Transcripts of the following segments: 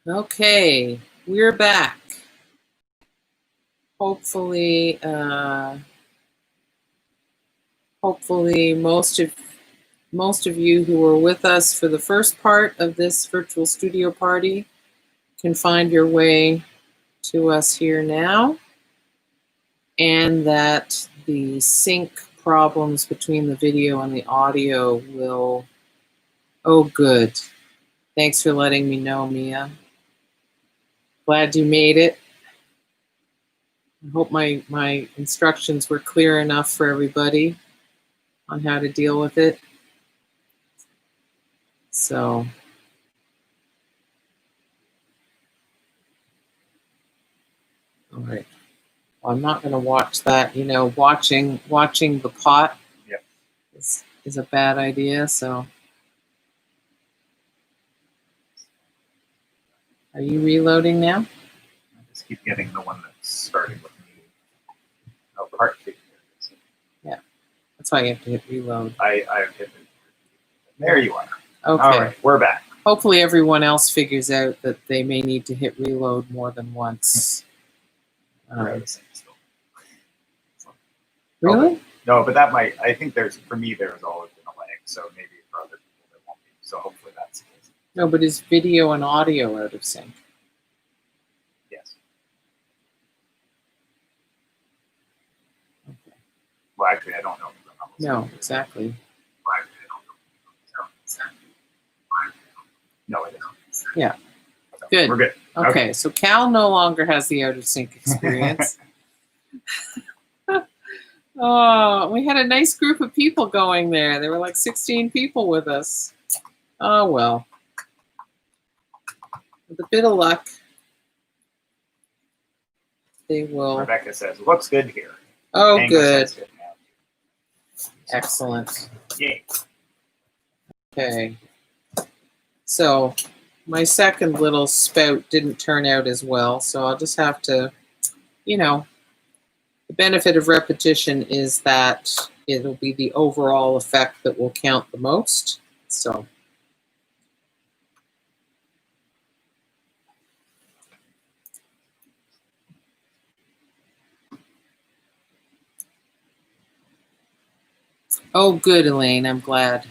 Okay, we're back. Hopefully, most of you who were with us for the first part of this virtual studio party can find your way to us here now, and that the sync problems between the video and the audio will... Oh, good. Thanks for letting me know, Mia. Glad you made it. I hope my instructions were clear enough for everybody on how to deal with it. So, all right. Well, I'm not going to watch that. You know, watching the pot is a bad idea. So, are you reloading now? I just keep getting the one that's starting with me. Oh, the heart tick. Yeah, that's why you have to hit reload. I've hit it. There you are. Okay. All right, we're back. Hopefully everyone else figures out that they may need to hit reload more than once. Really? Okay. No, but that might, I think for me, there's always been a lag, so maybe for other people there won't be. So hopefully that's the case. No, but is video and audio out of sync? Yes. Okay. Well, actually, I don't know. No, exactly. Well, actually, I don't know. No, it isn't. Yeah. So Good. We're good. Okay, so Cal no longer has the out of sync experience. Oh, we had a nice group of people going there. There were like 16 people with us. Oh, well. With a bit of luck, they will. Rebecca says, looks good here. Oh, Angus good. says good now. Excellent. Yay. Okay. So my second little spout didn't turn out as well, so I'll just have to, you know, the benefit of repetition is that it'll be the overall effect that will count the most. So. Oh, good, Elaine. I'm glad.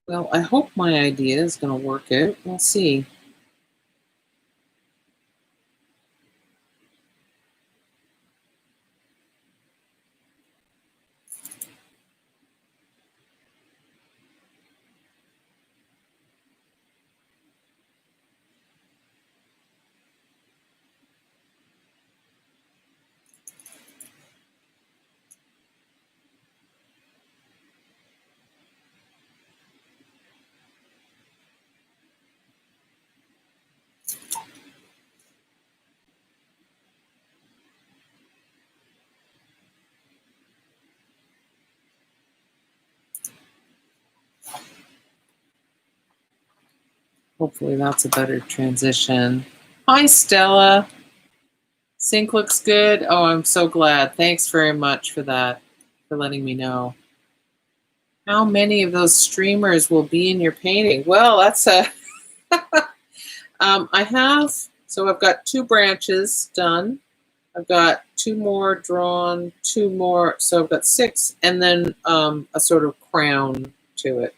Well, I hope my idea is going to work out. We'll see. Hopefully that's a better transition. Hi, Stella. Sync looks good. Oh, I'm so glad. Thanks very much for that, for letting me know. How many of those streamers will be in your painting? Well, that's a... I've got 2 branches done. I've got 2 more drawn, 2 more, so I've got 6, and then a sort of crown to it.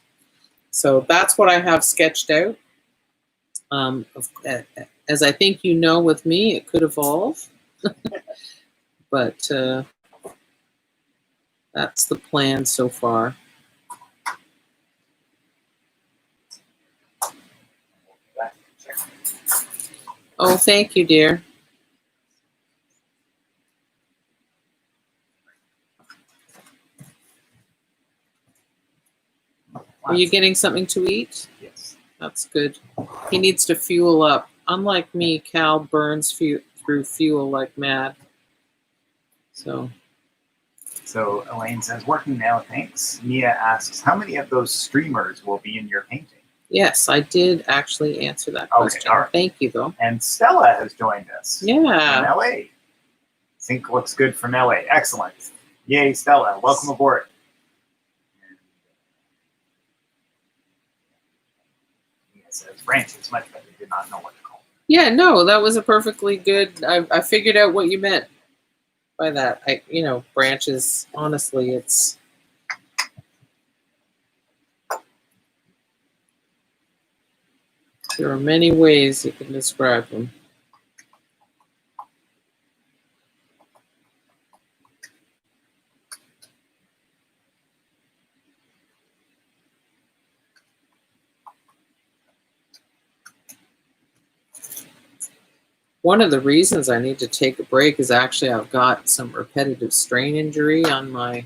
So that's what I have sketched out. As I think you know with me, it could evolve. But that's the plan so far. Oh, thank you, dear. Are you getting something to eat? Yes. That's good. He needs to fuel up. Unlike me, Cal burns through fuel like mad. So Elaine says, working now, thanks. Mia asks, how many of those streamers will be in your painting? Yes, I did actually answer that question. Okay, all right. Thank you, though. And Stella has joined us. Yeah. From LA. Sync looks good from LA. Excellent. Yay, Stella, welcome aboard. And, Mia says, branches, much better. Did not know what to call them. Yeah, no, that was a perfectly good. I figured out what you meant by that. Branches. Honestly, there are many ways you can describe them. One of the reasons I need to take a break is actually I've got some repetitive strain injury on my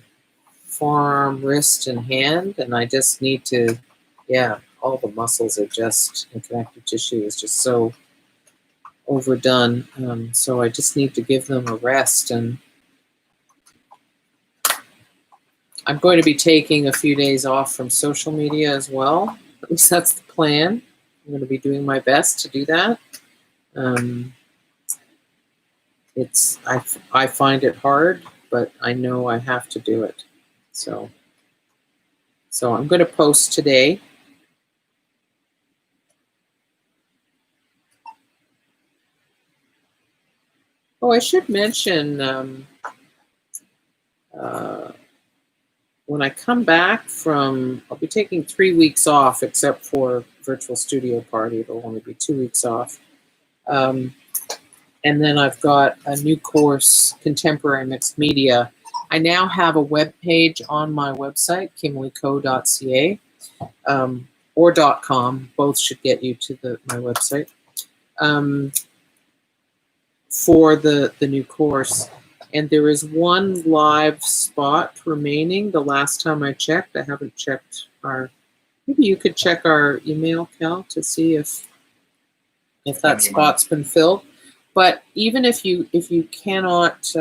forearm, wrist, and hand, and I just need to, all the muscles are just, and connective tissue is just so overdone. So I just need to give them a rest, and I'm going to be taking a few days off from social media as well. At least that's the plan. I'm going to be doing my best to do that. I find it hard, but I know I have to do it. So I'm going to post today. Oh, I should mention when I come back I'll be taking 3 weeks off, except for virtual studio party. It'll only be 2 weeks off. And then I've got a new course, Contemporary Mixed Media. I now have a web page on my website, kimleyco.ca, or .com. Both should get you to my website for the new course. And there is one live spot remaining. The last time I checked, I haven't checked maybe you could check our email, Cal, to see if that spot's been filled. But even if you cannot,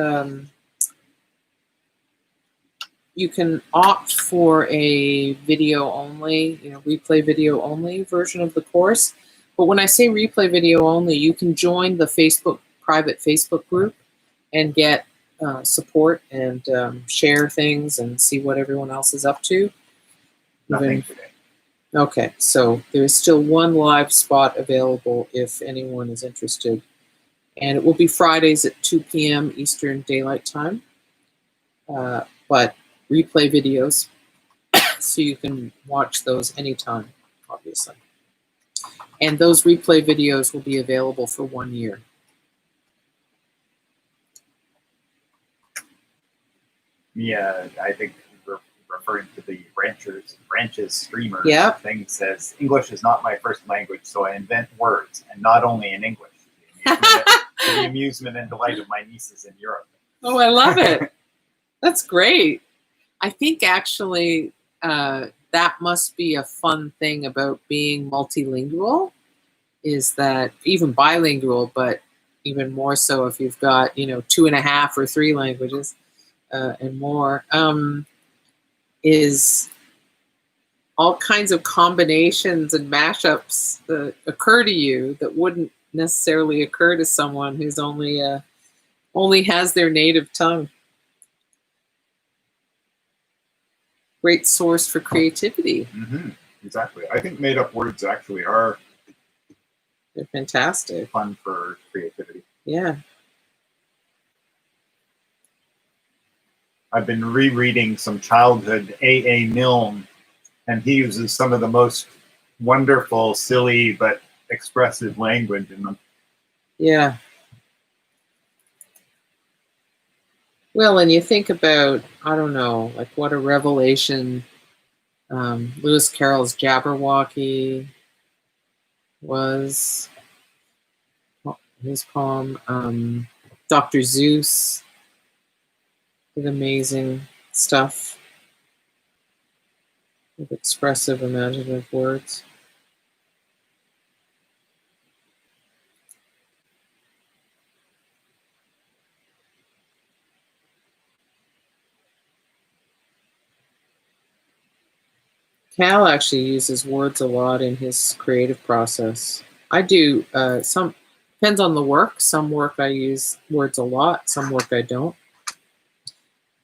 you can opt for a video only, replay video only version of the course. But when I say replay video only, you can join the private Facebook group and get support and share things and see what everyone else is up to. Nothing today. Okay, so there's still one live spot available if anyone is interested. And it will be Fridays at 2 p.m. Eastern Daylight Time. But replay videos, so you can watch those anytime, obviously. And those replay videos will be available for 1 year. Yeah, I think we're referring to the branches streamer thing. Says, English is not my first language, so I invent words, and not only in English. To the amusement and delight of my nieces in Europe. Oh, I love it. That's great. I think actually that must be a fun thing about being multilingual, is that even bilingual, but even more so if you've got 2.5 or 3 languages and more, is all kinds of combinations and mashups that occur to you that wouldn't necessarily occur to someone who's only has their native tongue. Great source for creativity. Mm-hmm. Exactly. I think made-up words actually are they're fantastic. Fun for creativity. Yeah. I've been rereading some childhood A.A. Milne, and he uses some of the most wonderful, silly, but expressive language in them. Yeah. Well, and you think about, I don't know, like what a revelation Lewis Carroll's Jabberwocky was, his poem. Dr. Seuss did amazing stuff with expressive, imaginative words. Cal actually uses words a lot in his creative process. I do. Some depends on the work. Some work I use words a lot. Some work I don't.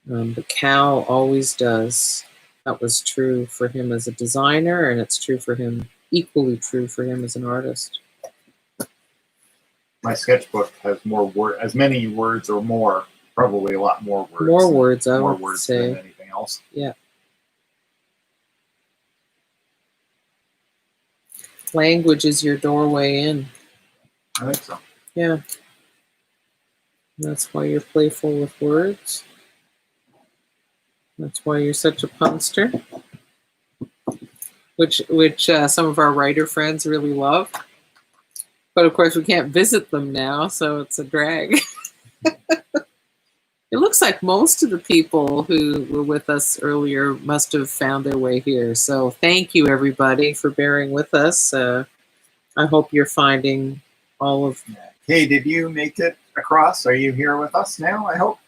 But Cal always does. That was true for him as a designer, and it's true for him, equally true for him as an artist. My sketchbook has as many words or more, probably a lot more words. More words, I more would words say. than anything else. Yeah. Language is your doorway in. I think so. Yeah. That's why you're playful with words. That's why you're such a punster, which some of our writer friends really love. But of course, we can't visit them now, so it's a drag. It looks like most of the people who were with us earlier must have found their way here. So thank you, everybody, for bearing with us. I hope you're finding all of... Kay, did you make it across? Are you here with us now, I hope?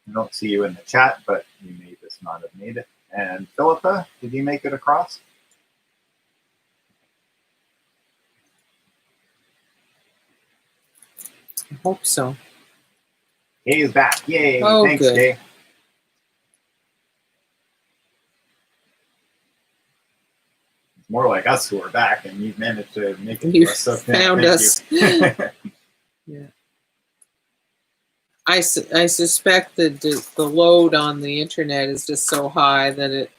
I don't see you in the chat, but you may just not have made it. And Philippa, did you make it across? I hope so. Kay is back. Yay. Oh, thanks, good. Kay. It's more like us who are back, and you've managed to make it. You so found us. Yeah. I suspect that the load on the internet is just so high that it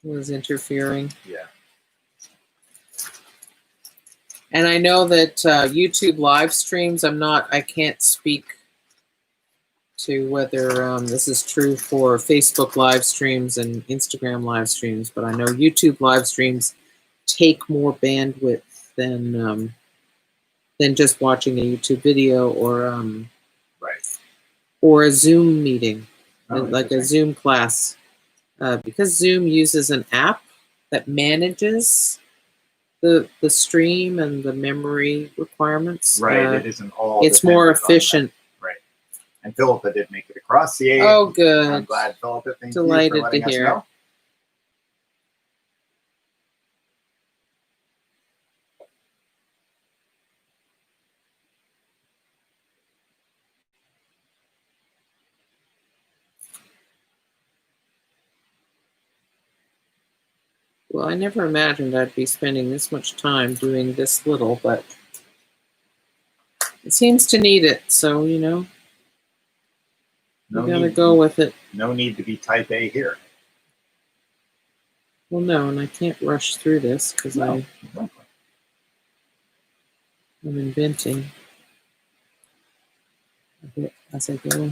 was interfering. Yeah. And I know that YouTube live streams, I can't speak to whether this is true for Facebook live streams and Instagram live streams, but I know YouTube live streams take more bandwidth than just watching a YouTube video or or a Zoom meeting, like a Zoom class, because Zoom uses an app that manages the stream and the memory requirements. Right, it isn't all. It's more efficient. Right. And Philippa did make it across. Yay. Oh, good. I'm glad, Philippa. Thank Delighted you for letting to us hear. know. Well, I never imagined I'd be spending this much time doing this little, but it seems to need it. So, you know, we're going to go with it. No need to be type A here. Well, no, and I can't rush through this because I'm inventing a bit as I go.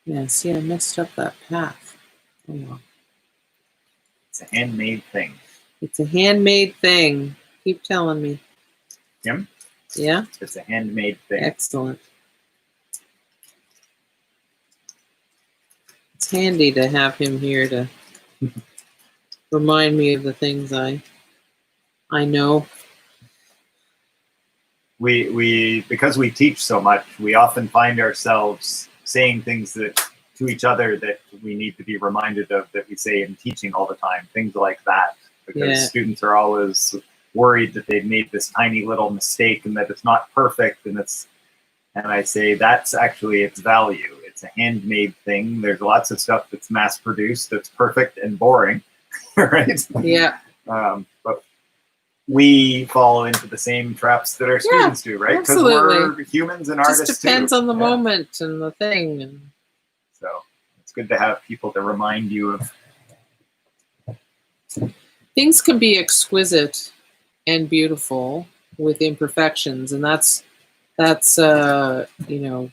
Yeah, see, I messed up that path. Oh, well. It's a handmade thing. It's a handmade thing. Keep telling me. Kim? Yeah? It's a handmade thing. Excellent. It's handy to have him here to remind me of the things I know. We because we teach so much, we often find ourselves saying things that to each other that we need to be reminded of, that we say in teaching all the time, things like that, because students are always worried that they've made this tiny little mistake and that it's not perfect, and I say that's actually its value. It's a handmade thing. There's lots of stuff that's mass produced that's perfect and boring, right? Yeah. But we fall into the same traps that our students do, right? Because we're humans and artists too. It just depends on the moment and the thing. And so it's good to have people to remind you of. Things can be exquisite and beautiful with imperfections, and that's you know,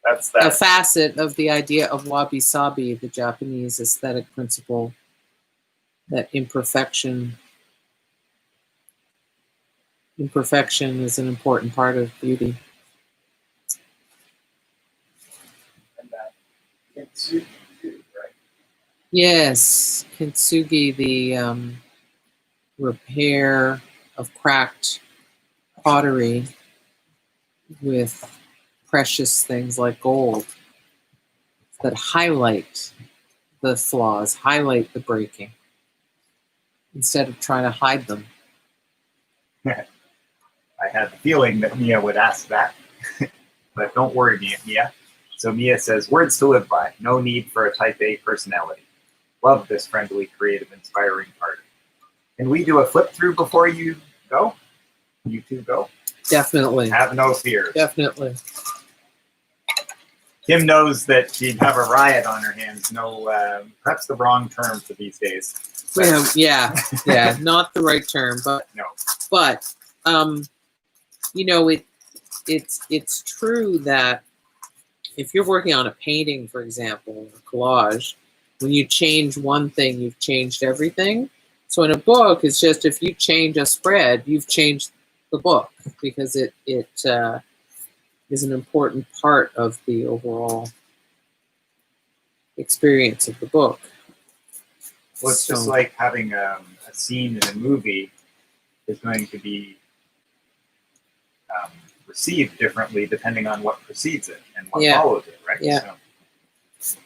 that's a facet of the idea of wabi-sabi, the Japanese aesthetic principle, that imperfection is an important part of beauty. And that kintsugi too, right? Yes, kintsugi, the repair of cracked pottery with precious things like gold that highlight the flaws, highlight the breaking, instead of trying to hide them. I had the feeling that Mia would ask that, but don't worry, Mia. So Mia says, words to live by. No need for a type A personality. Love this friendly, creative, inspiring party. Can we do a flip through before you go? You two go? Definitely. Have no fears. Definitely. Kim knows that she'd have a riot on her hands. No, perhaps the wrong term for these days. Yeah, not the right term, but no. But you know, it's true that if you're working on a painting, for example, a collage, when you change one thing, you've changed everything. So in a book, it's just if you change a spread, you've changed the book because it is an important part of the overall experience of the book. Well, it's just like having a scene in a movie is going to be received differently depending on what precedes it and what follows it, right? Yeah. So,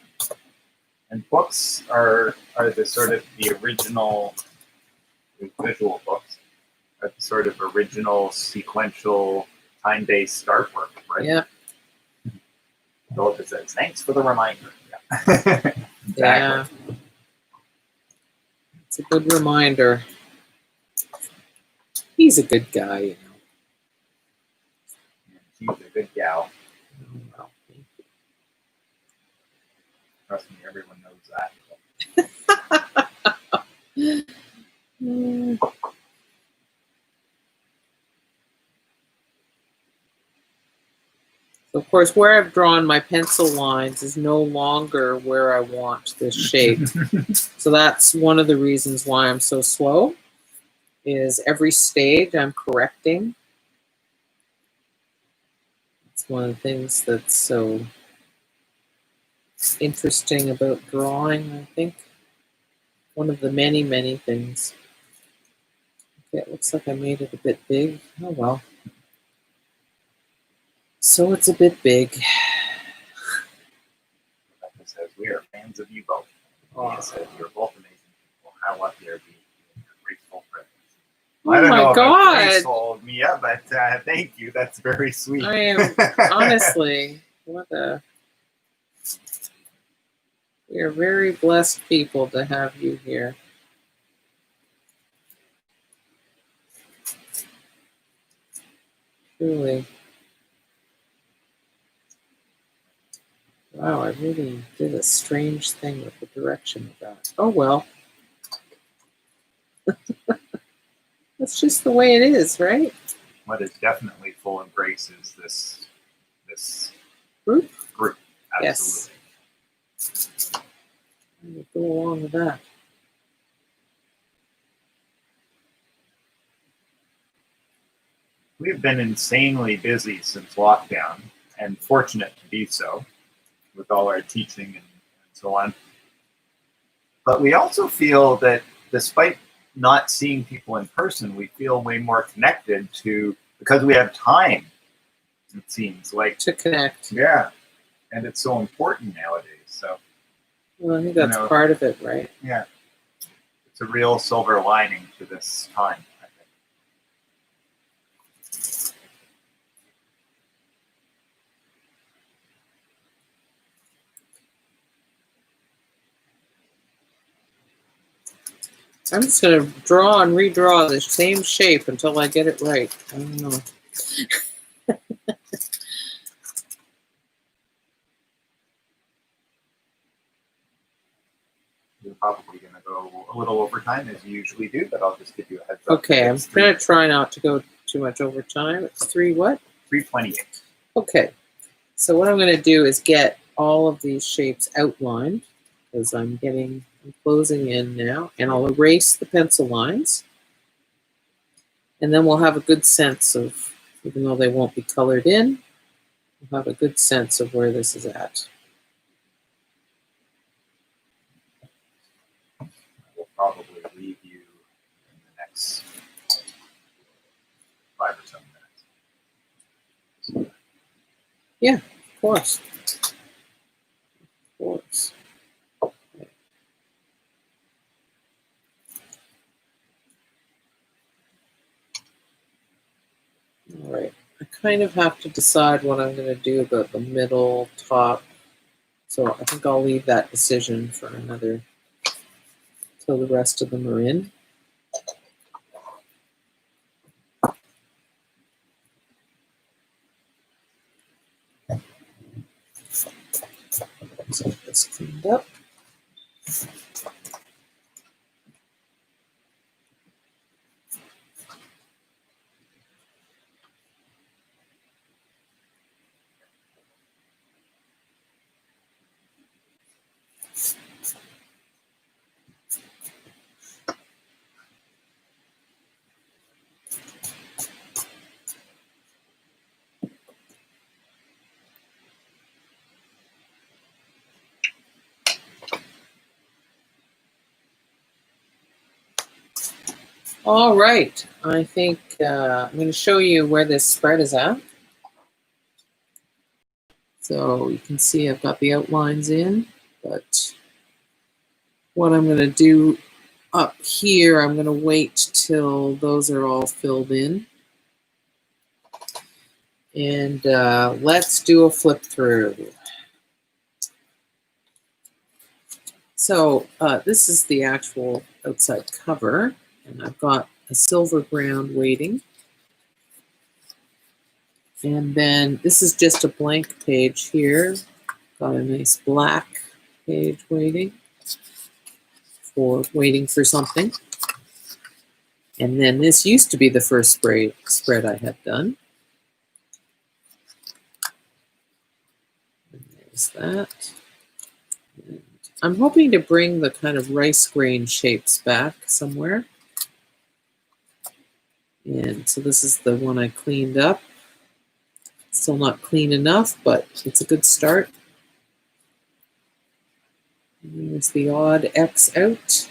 and books are the sort of the original visual books, are the sort of original sequential time-based artwork, right? Yeah. Philip says, "Thanks for the reminder." Yeah. Exactly. Yeah. It's a good reminder. He's a good guy, you know. She's a good gal. Oh, well, thank you. Trust me, everyone knows that. So of course, where I've drawn my pencil lines is no longer where I want this shape. So that's one of the reasons why I'm so slow, is every stage I'm correcting. It's one of the things that's so interesting about drawing, I think. One of the many, many things. Okay, it looks like I made it a bit big. Oh well. So it's a bit big. Rebecca says, "We are fans of you both." Mia says, "You're both amazing people. How lucky are we in your graceful presence?" I don't know about graceful, Mia, but thank you. That's very sweet. I am, honestly, what a... We are very blessed people to have you here. Truly. Wow, I really did a strange thing with the direction of that. Oh well. That's just the way it is, right? What is definitely full of grace is this Group? Absolutely. Yes. We'll go along with that. We've been insanely busy since lockdown, and fortunate to be so, with all our teaching and so on. But we also feel that despite not seeing people in person, we feel way more connected because we have time, it seems like. To connect. Yeah. And it's so important nowadays. So, well, I think that's part of it, right? Yeah. It's a real silver lining to this time, I think. I'm just going to draw and redraw the same shape until I get it right. I don't know. We're probably going to go a little over time, as you usually do, but I'll just give you a heads up. Okay, I'm going to try not to go too much over time. It's 3 what? 3:28. Okay, so what I'm going to do is get all of these shapes outlined, because I'm closing in now, and I'll erase the pencil lines. And then we'll have a good sense of, even though they won't be colored in, we'll have a good sense of where this is at. We'll probably leave you in the next 5 or 7 minutes. Yeah, of course. Of course. Okay. All right. I kind of have to decide what I'm going to do about the middle top. So I think I'll leave that decision for another, till the rest of them are in. So this cleaned up. All right, I think I'm going to show you where this spread is at. So you can see I've got the outlines in, but what I'm going to do up here, I'm going to wait till those are all filled in. And let's do a flip through. So this is the actual outside cover, and I've got a silver ground weighting. And then this is just a blank page here. Got a nice black page weighting for waiting for something. And then this used to be the first spread I had done. And there's that. And I'm hoping to bring the kind of rice grain shapes back somewhere. And so this is the one I cleaned up. Still not clean enough, but it's a good start. And there's the odd X out.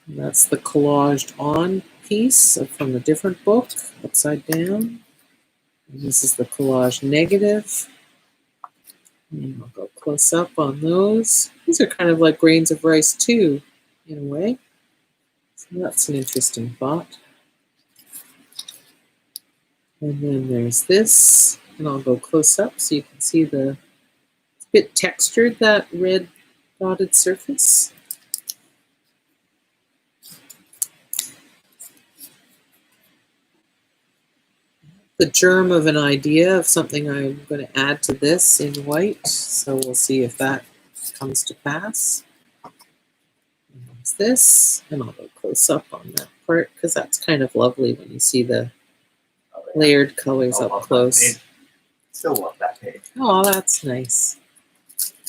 And that's the collaged on piece from a different book, upside down. And this is the collage negative. And I'll go close up on those. These are kind of like grains of rice too, in a way. So that's an interesting thought. And then there's this, and I'll go close up so you can see it's a bit textured, that red dotted surface. The germ of an idea of something I'm going to add to this in white, so we'll see if that comes to pass. And there's this, and I'll go close up on that part because that's kind of lovely when you see the layered colors up close. Still love that page. Oh, that's nice.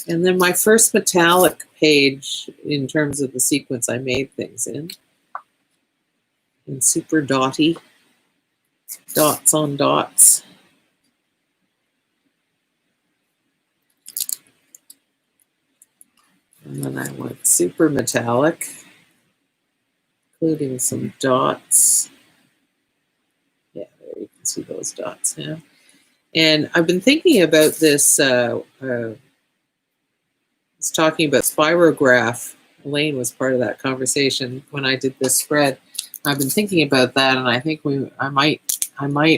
And then my first metallic page in terms of the sequence I made things in. And super dotty. Dots on dots. And then I went super metallic, including some dots. Yeah, there you can see those dots now. And I've been thinking about this, I was talking about spirograph. Elaine was part of that conversation when I did this spread. I've been thinking about that, and I think I might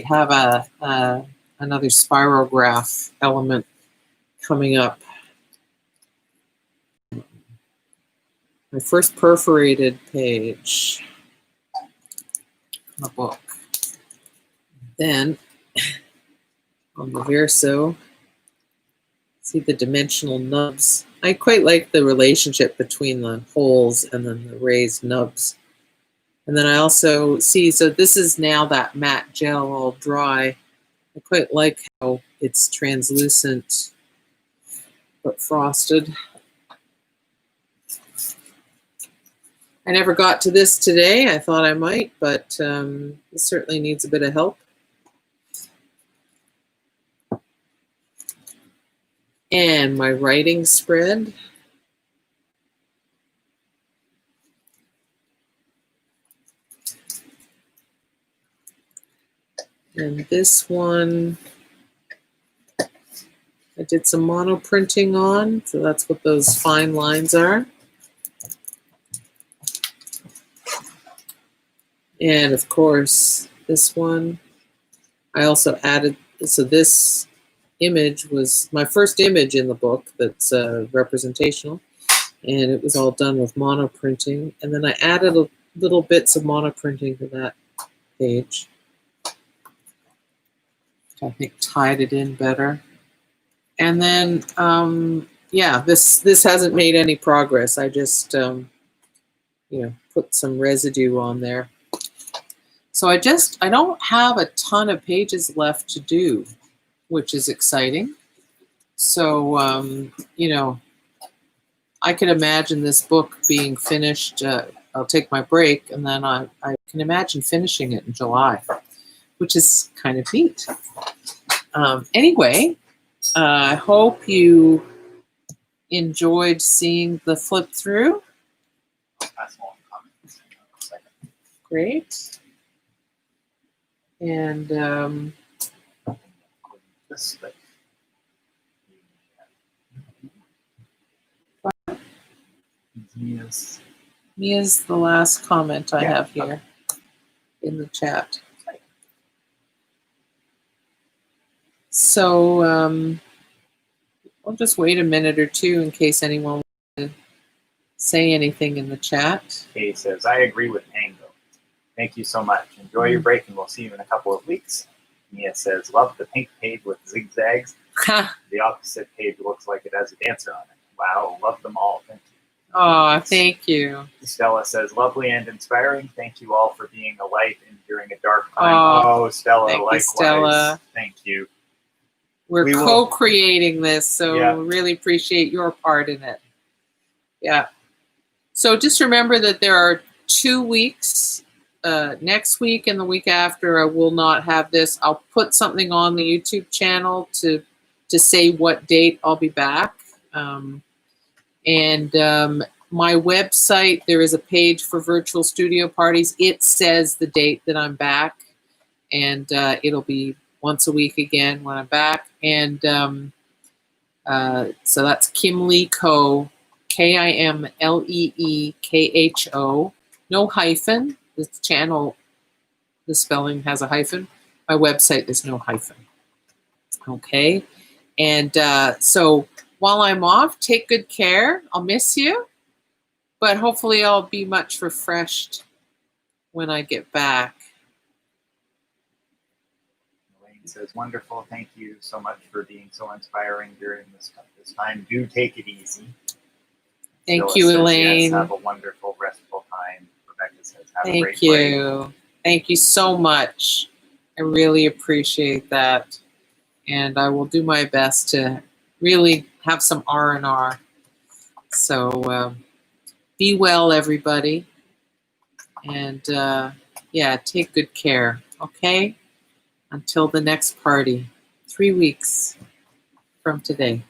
have another spirograph element coming up. My first perforated page in a book. Then on the verso, see the dimensional nubs. I quite like the relationship between the holes and then the raised nubs. And then I also see, so this is now that matte gel all dry. I quite like how it's translucent but frosted. I never got to this today. I thought I might, but it certainly needs a bit of help. And my writing spread. And this one, I did some mono printing on, so that's what those fine lines are. And of course, this one, I also added, so this image was my first image in the book that's representational, and it was all done with monoprinting. And then I added little bits of monoprinting to that page. I think tied it in better. And then, yeah, this hasn't made any progress. I just, you know, put some residue on there. So I don't have a ton of pages left to do, which is exciting. So, you know, I could imagine this book being finished. I'll take my break, and then I can imagine finishing it in July, which is kind of neat. Anyway, I hope you enjoyed seeing the flip through. Great. And Mia's the last comment I have here in the chat. So I'll just wait a minute or two in case anyone wants to say anything in the chat. Kay says, I agree with Tango. Thank you so much. Enjoy your break, and we'll see you in a couple of weeks. Mia says, love the pink page with zigzags. The opposite page looks like it has a dancer on it. Wow, love them all. Thank you. Oh, thank you. Stella says, lovely and inspiring. Thank you all for being a light and during a dark time. Oh, Stella, thank likewise. You, Stella. Thank you. We're co-creating this, so we really appreciate your part in it. Yeah. So just remember that there are 2 weeks. Next week and the week after, I will not have this. I'll put something on the YouTube channel to say what date I'll be back. My website, there is a page for virtual studio parties. It says the date that I'm back, and it'll be once a week again when I'm back. And so that's Kim Lee Ko, KIMLEEKHO, no hyphen. The channel, the spelling has a hyphen. My website is no hyphen. Okay. And so while I'm off, take good care. I'll miss you, but hopefully I'll be much refreshed when I get back. Elaine says, wonderful. Thank you so much for being so inspiring during this time. Do take it easy. Thank you, Elaine. Yes, have a wonderful, restful time. Rebecca says, have a great break. Thank you so much. I really appreciate that. And I will do my best to really have some R&R. So be well, everybody. And yeah, take good care. Okay? Until the next party, 3 weeks from today.